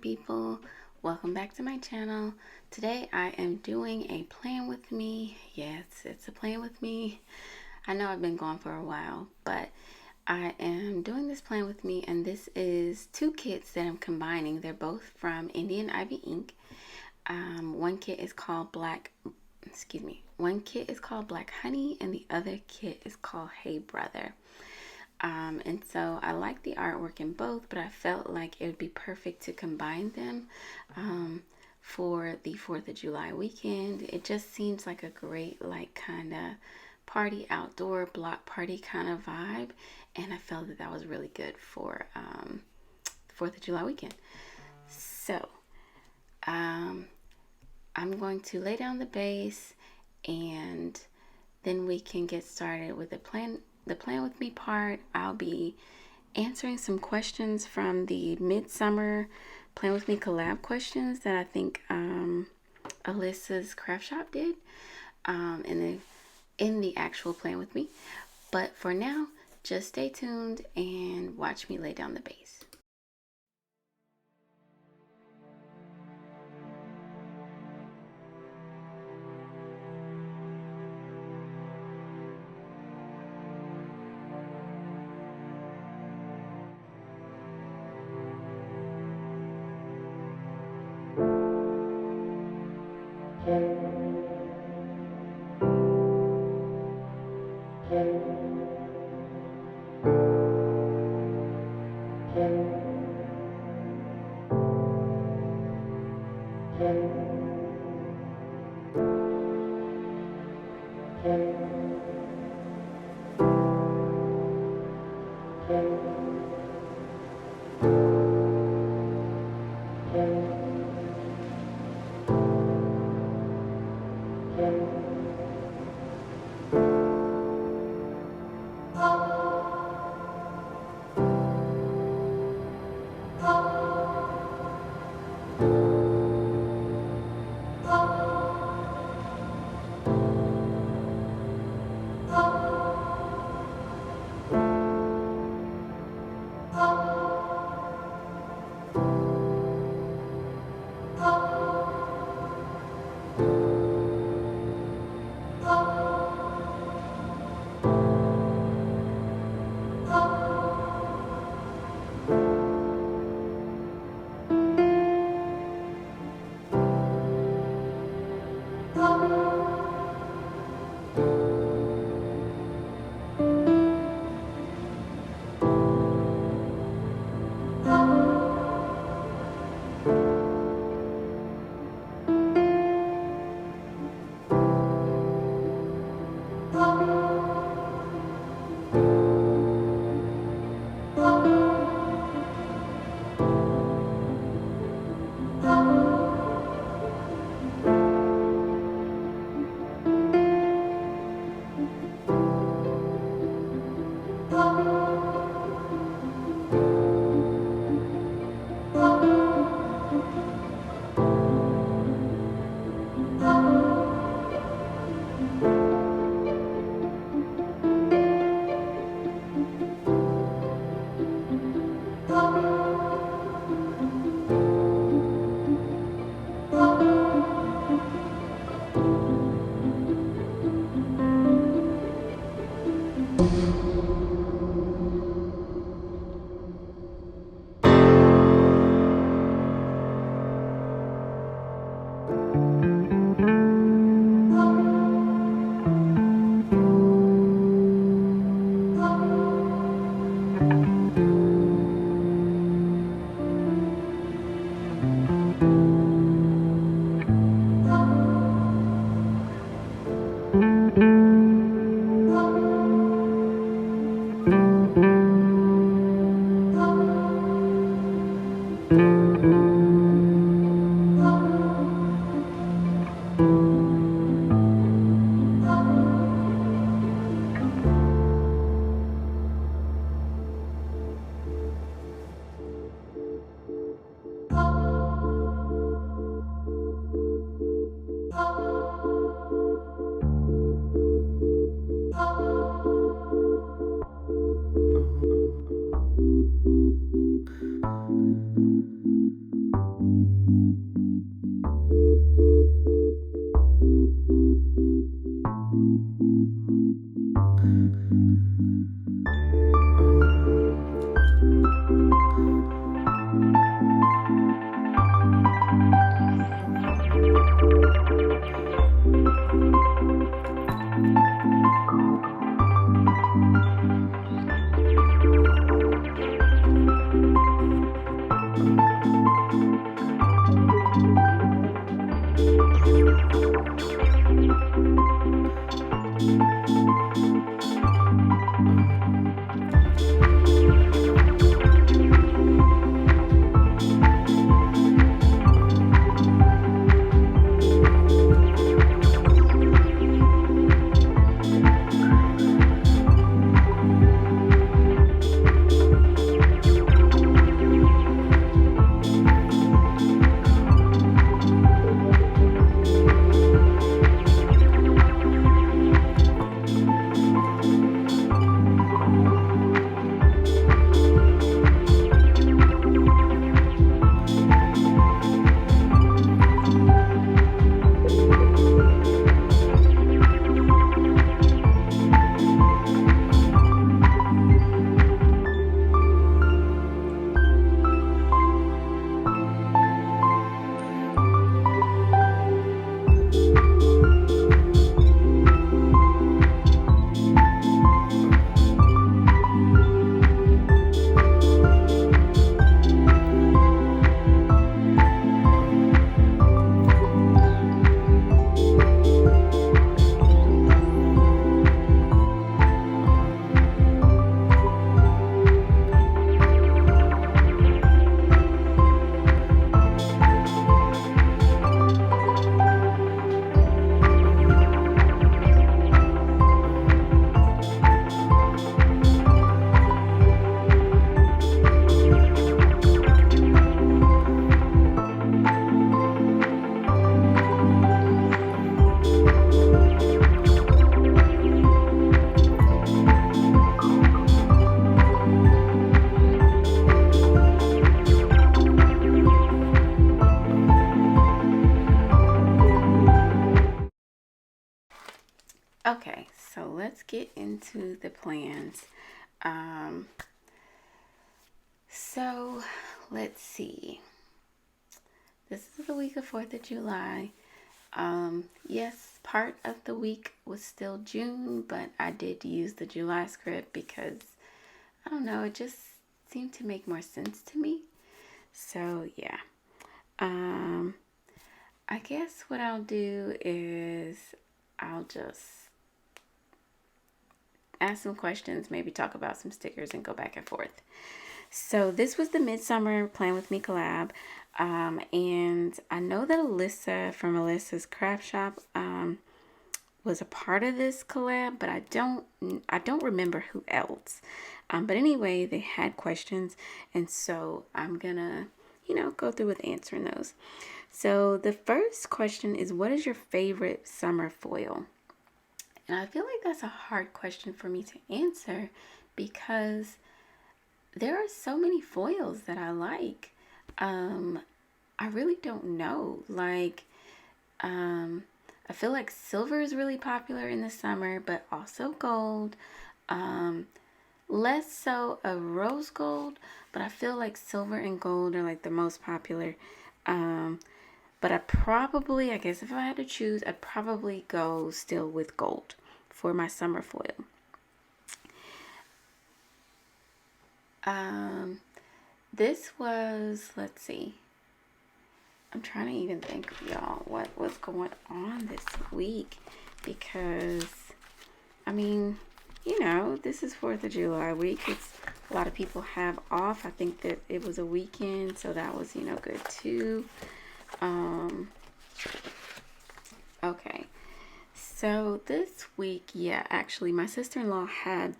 people, welcome back to my channel. Today I am doing a plan with me. Yes, it's a plan with me. I know I've been gone for a while, but I am doing this plan with me, and this is two kits that I'm combining. They're both from IndynIvyInk. One kit is called Black Honey, and the other kit is called Hey Brother. And so I like the artwork in both, but I felt like it would be perfect to combine them for the 4th of July weekend. It just seems like a great, like, kind of party, outdoor block party kind of vibe, and I felt that that was really good for the 4th of July weekend. So I'm going to lay down the base, and then we can get started with the plan with me part. I'll be answering some questions from the Midsummer Plan with Me collab questions that I think Alyssa's craft shop did in the actual Plan with Me. But for now, just stay tuned and watch me lay down the base. Okay, so let's get into the plans. Um, so let's see. This is the week of 4th of July. Yes, part of the week was still June, but I did use the July script because, I don't know, it just seemed to make more sense to me. So, yeah. I guess what I'll do is I'll just ask some questions, maybe talk about some stickers and go back and forth. So this was the Midsummer Plan With Me collab. And I know that Alyssa from Alyssa's Craft Shop was a part of this collab, but I don't remember who else. But anyway, they had questions, and so I'm gonna, go through with answering those. So the first question is, what is your favorite summer foil? And I feel like that's a hard question for me to answer because there are so many foils that I like. I really don't know. I feel like silver is really popular in the summer, but also gold. Less so a rose gold, but I feel like silver and gold are like the most popular. But I guess if I had to choose, I'd probably go still with gold for my summer foil. This was, let's see. I'm trying to even think, y'all, what was going on this week because, this is 4th of July week. A lot of people have off. I think that it was a weekend, so that was, good too. Okay. So this week, actually, my sister-in-law had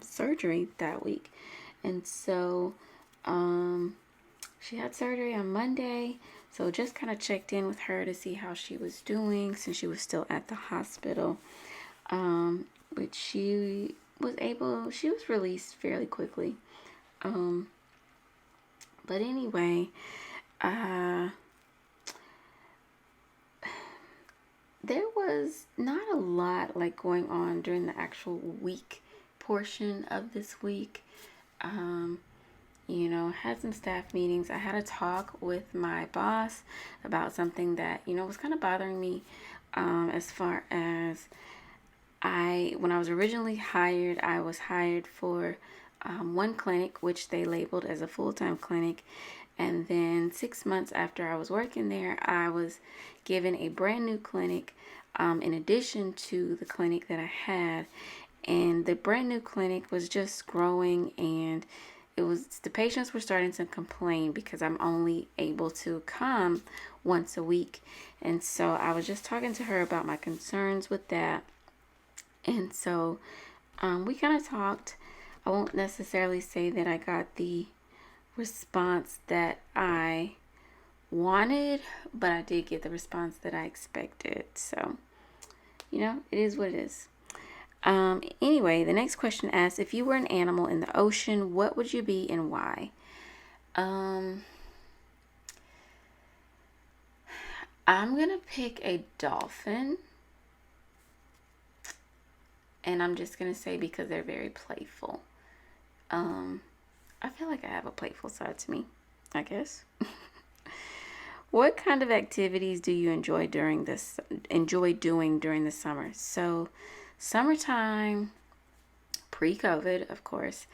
surgery that week. And so she had surgery on Monday. So just kind of checked in with her to see how she was doing since she was still at the hospital. But she was released fairly quickly. But anyway, there was not a lot going on during the actual week portion of this week. Had some staff meetings. I had a talk with my boss about something that, was kind of bothering me as far as when I was originally hired, I was hired for one clinic, which they labeled as a full-time clinic. And then 6 months after I was working there, I was given a brand new clinic in addition to the clinic that I had. And the brand new clinic was just growing, and the patients were starting to complain because I'm only able to come once a week. And so I was just talking to her about my concerns with that. And so we kind of talked. I won't necessarily say that I got the response that I wanted, but I did get the response that I expected. So, it is what it is. Anyway, the next question asks, if you were an animal in the ocean, what would you be and why? I'm gonna pick a dolphin. And I'm just gonna say because they're very playful. I feel like I have a playful side to me, I guess. What kind of activities do you enjoy doing during the summer? So, summertime, pre-COVID, of course.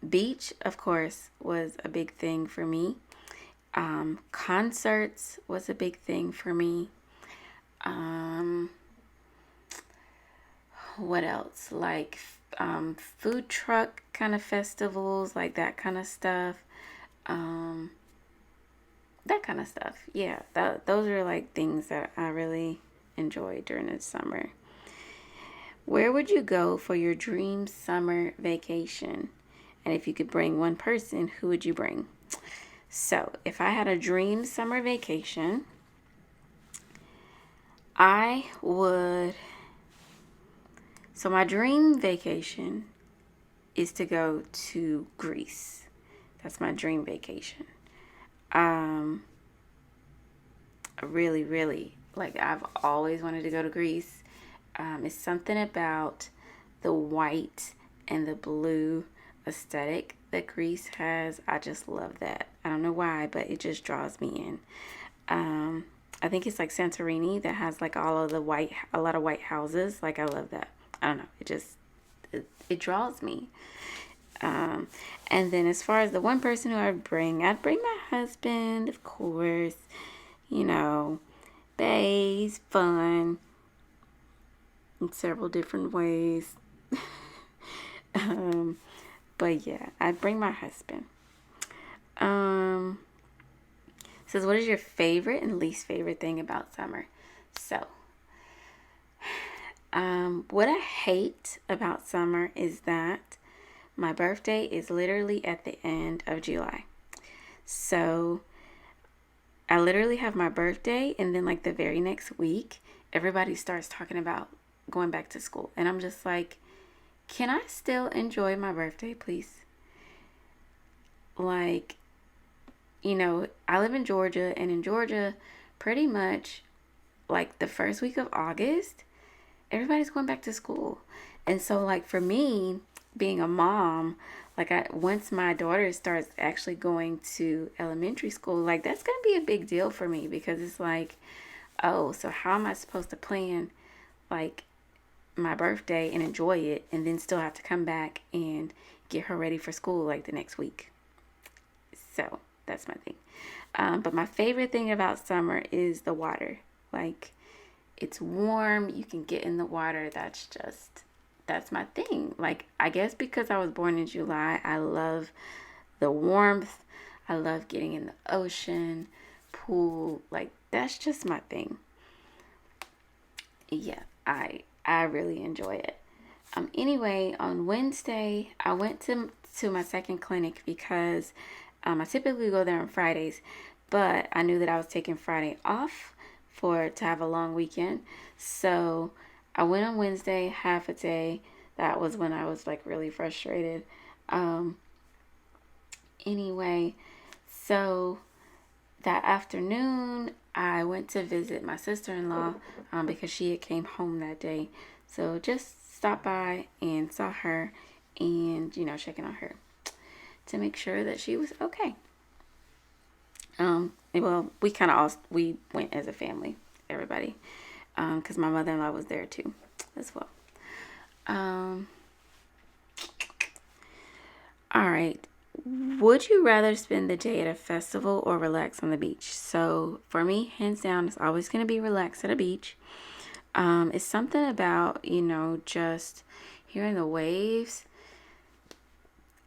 Beach, of course, was a big thing for me. Concerts was a big thing for me. What else? Like food truck kind of festivals, like that kind of stuff. That kind of stuff. Yeah, those are like things that I really enjoy during the summer. Where would you go for your dream summer vacation? And if you could bring one person, who would you bring? So, if I had a dream summer vacation, I would. So, my dream vacation is to go to Greece. That's my dream vacation. Really, really, like, I've always wanted to go to Greece. It's something about the white and the blue aesthetic that Greece has. I just love that. I don't know why, but it just draws me in. I think it's like Santorini that has like a lot of white houses. Like, I love that. I don't know. It draws me. And then as far as the one person who I'd bring my husband, of course. He's fun in several different ways. But yeah, I'd bring my husband. Says, what is your favorite and least favorite thing about summer? So, what I hate about summer is that my birthday is literally at the end of July. So, I literally have my birthday, and then like the very next week, everybody starts talking about going back to school. And I'm just like, can I still enjoy my birthday, please? Like, I live in Georgia, and in Georgia, pretty much like the first week of August, everybody's going back to school. And so like for me, being a mom, like once my daughter starts actually going to elementary school, like that's going to be a big deal for me, because it's like, oh, so how am I supposed to plan like my birthday and enjoy it, and then still have to come back and get her ready for school like the next week? So that's my thing. But my favorite thing about summer is the water. Like, it's warm, you can get in the water. That's my thing. Like, I guess because I was born in July, I love the warmth. I love getting in the ocean, pool. Like, that's just my thing. Yeah, I really enjoy it. Anyway, on Wednesday, I went to my second clinic because I typically go there on Fridays, but I knew that I was taking Friday off to have a long weekend. So I went on Wednesday, half a day. That was when I was like really frustrated. Anyway, so that afternoon, I went to visit my sister-in-law because she had came home that day. So just stopped by and saw her, and checking on her to make sure that she was okay. Well, we went as a family, everybody, because my mother-in-law was there too, as well. All right. would you rather spend the day at a festival or relax on the beach? So for me, hands down, it's always going to be relax at a beach. It's something about, just hearing the waves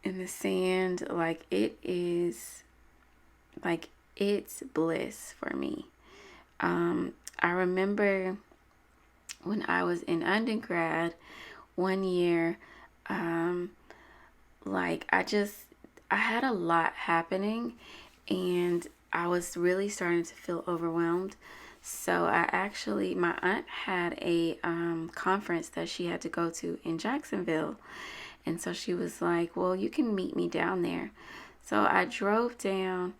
in the sand. Like it's bliss for me. I remember when I was in undergrad one year, I had a lot happening and I was really starting to feel overwhelmed. So my aunt had a conference that she had to go to in Jacksonville. And so she was like, well, you can meet me down there. So I drove down,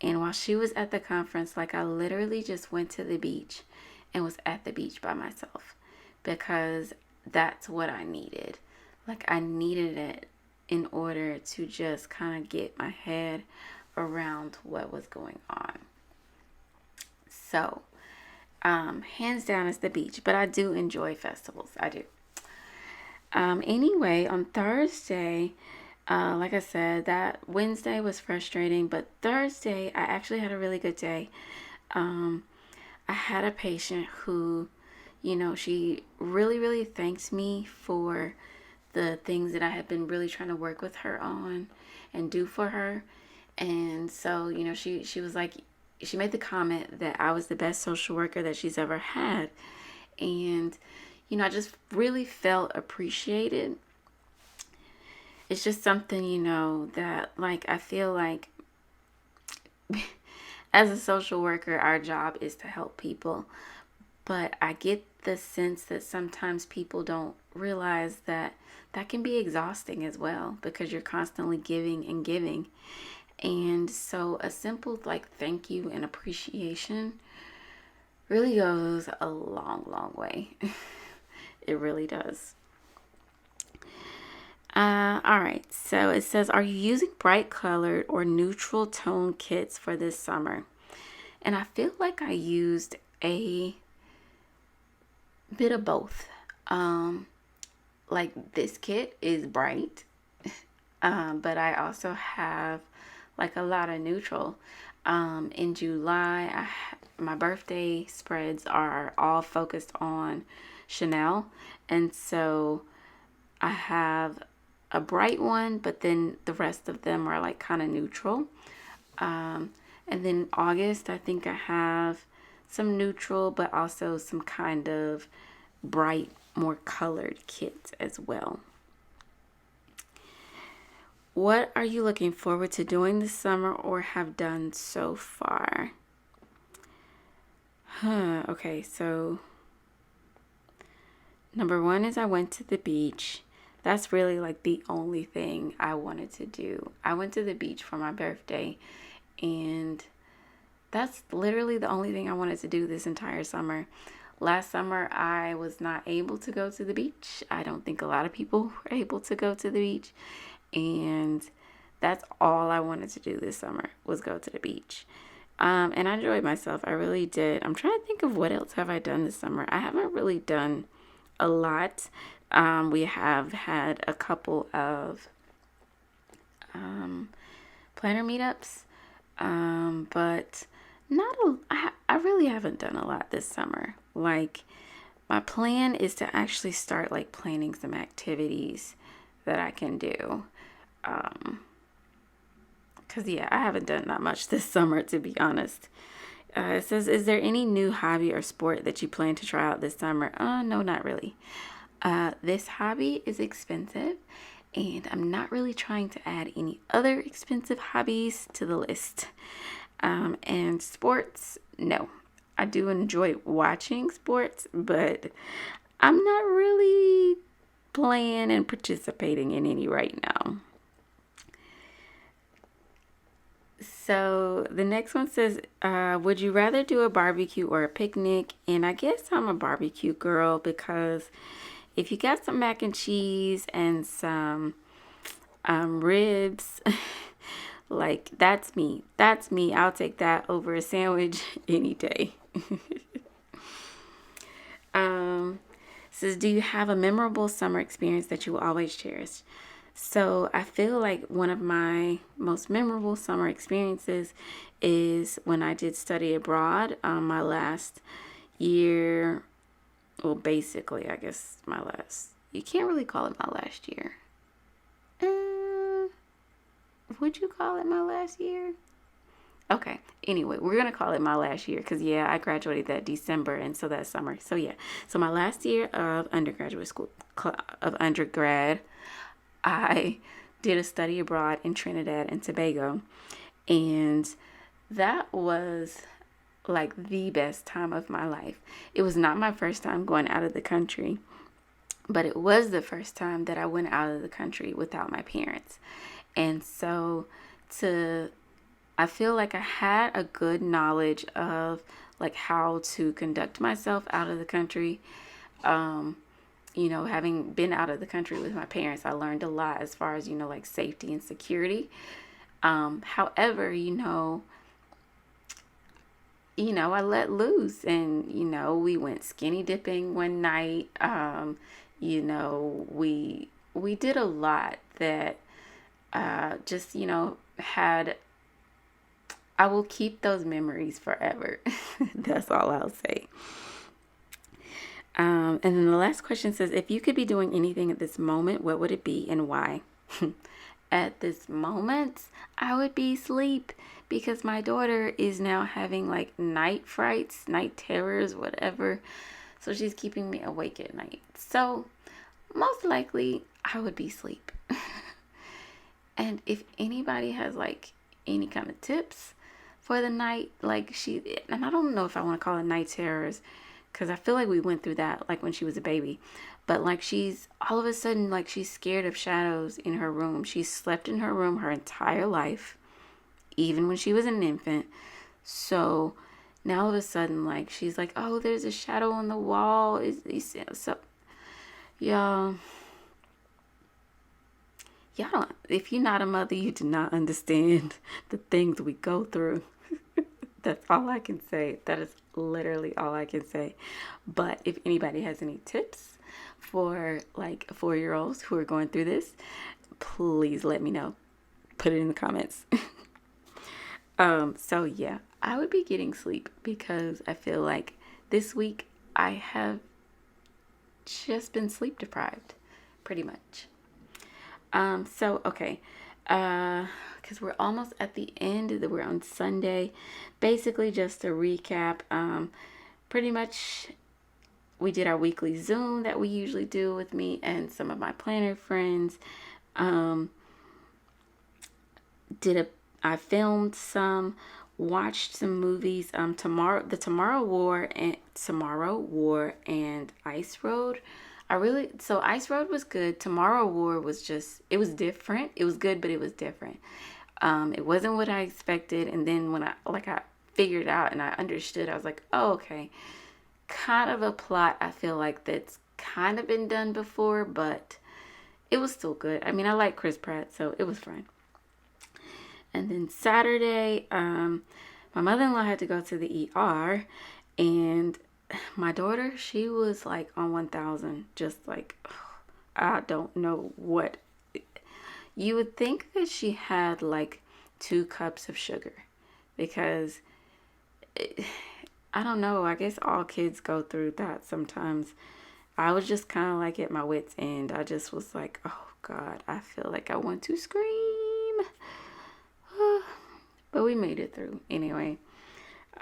and while she was at the conference, I literally just went to the beach and was at the beach by myself because that's what I needed. I needed it in order to just kind of get my head around what was going on. So, hands down is the beach, but I do enjoy festivals. I do. Anyway, on Thursday, like I said, that Wednesday was frustrating, but Thursday I actually had a really good day. I had a patient who, she really, really thanked me for the things that I had been really trying to work with her on and do for her. And so, she was like, she made the comment that I was the best social worker that she's ever had. And, I just really felt appreciated. It's just something, that I feel like as a social worker, our job is to help people. But I get the sense that sometimes people don't realize that can be exhausting as well because you're constantly giving and giving. And so a simple thank you and appreciation really goes a long, long way. It really does. All right, so it says, are you using bright colored or neutral tone kits for this summer? And I feel like I used a bit of both. This kit is bright, but I also have a lot of neutral. In July, my birthday spreads are all focused on Chanel, and so I have a bright one, but then the rest of them are kind of neutral. And then August, I think I have some neutral, but also some kind of bright, more colored kits as well. What are you looking forward to doing this summer or have done so far? Okay, so number one is I went to the beach. That's really the only thing I wanted to do. I went to the beach for my birthday, and that's literally the only thing I wanted to do this entire summer. Last summer, I was not able to go to the beach. I don't think a lot of people were able to go to the beach. And that's all I wanted to do this summer was go to the beach. And I enjoyed myself. I really did. I'm trying to think of what else have I done this summer. I haven't really done a lot. We have had a couple of planner meetups, but I really haven't done a lot this summer. My plan is to actually start planning some activities that I can do. Because I haven't done that much this summer, to be honest. It says, is there any new hobby or sport that you plan to try out this summer? No, not really. This hobby is expensive, and I'm not really trying to add any other expensive hobbies to the list. And sports, no. I do enjoy watching sports, but I'm not really playing and participating in any right now. So the next one says, would you rather do a barbecue or a picnic? And I guess I'm a barbecue girl because if you got some mac and cheese and some ribs, that's me. That's me. I'll take that over a sandwich any day. Says, do you have a memorable summer experience that you will always cherish? So I feel like one of my most memorable summer experiences is when I did study abroad my last year. Well, basically, I guess my last, you can't really call it my last year. Would you call it my last year? Okay. Anyway, we're going to call it my last year because, yeah, I graduated that December, and so that's summer. So, yeah. So, my last year of undergraduate school, of undergrad, I did a study abroad in Trinidad and Tobago. And that was like the best time of my life. It was not my first time going out of the country, but it was the first time that I went out of the country without my parents. And so to I feel like I had a good knowledge of like how to conduct myself out of the country. Having been out of the country with my parents, I learned a lot as far as, like safety and security. However, I let loose and, we went skinny dipping one night. We did a lot that just, had, I will keep those memories forever. That's all I'll say. And then the last question says, if you could be doing anything at this moment, what would it be and why? At this moment, I would be asleep because my daughter is now having like night frights, night terrors, whatever. So she's keeping me awake at night. So most likely I would be asleep. And if anybody has like any kind of tips for the night, and I don't know if I want to call it night terrors because I feel like we went through that like when she was a baby. But like she's all of a sudden like she's scared of shadows in her room. She's slept in her room her entire life, even when she was an infant. So now all of a sudden like she's like, oh, there's a shadow on the wall. So y'all don't, if you're not a mother, you do not understand the things we go through. That's all I can say. That is literally all I can say. But if anybody has any tips for like 4-year-olds who are going through this, please let me know. Put it in the comments. So yeah, I would be getting sleep because I feel like this week I have just been sleep deprived pretty much. Okay. Because we're almost at the end. We're on Sunday. Basically, just to recap, pretty much we did our weekly Zoom that we usually do with me and some of my planner friends. I filmed some, watched some movies. Tomorrow War and Ice Road. So Ice Road was good. Tomorrow War was it was different. It was good, but it was different. It wasn't what I expected. And then when I figured out and I understood, I was like, oh, okay. Kind of a plot I feel like that's kind of been done before, but it was still good. I mean, I like Chris Pratt, so it was fine. And then Saturday, my mother-in-law had to go to the ER, and my daughter, she was like on 1,000, just like, I don't know what. You would think that she had like 2 cups of sugar because I don't know. I guess all kids go through that sometimes. I was just kind of like at my wit's end. I just was like, oh God, I feel like I want to scream. But we made it through anyway.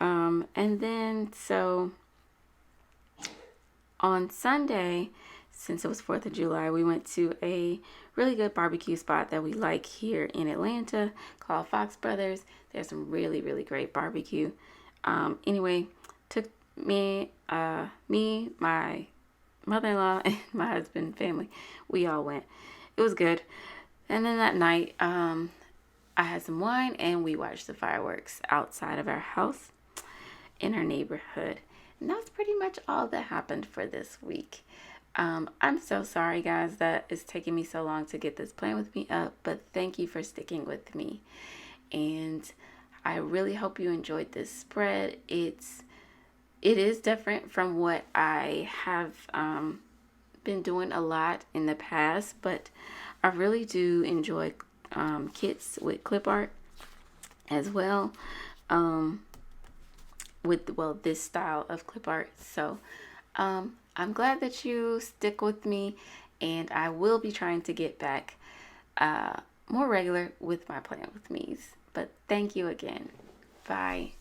And then so on Sunday, since it was 4th of July, we went to a really good barbecue spot that we like here in Atlanta called Fox Brothers. There's some really, really great barbecue. Anyway, took me, my mother-in-law, and my husband, family. We all went. It was good. And then that night, I had some wine and we watched the fireworks outside of our house in our neighborhood. And that's pretty much all that happened for this week. I'm so sorry, guys, that it's taking me so long to get this plan with me up, but thank you for sticking with me. And I really hope you enjoyed this spread. It is different from what I have been doing a lot in the past, but I really do enjoy kits with clip art as well, with, well, this style of clip art. So I'm glad that you stick with me, and I will be trying to get back more regular with my Plan With Me's. But thank you again. Bye.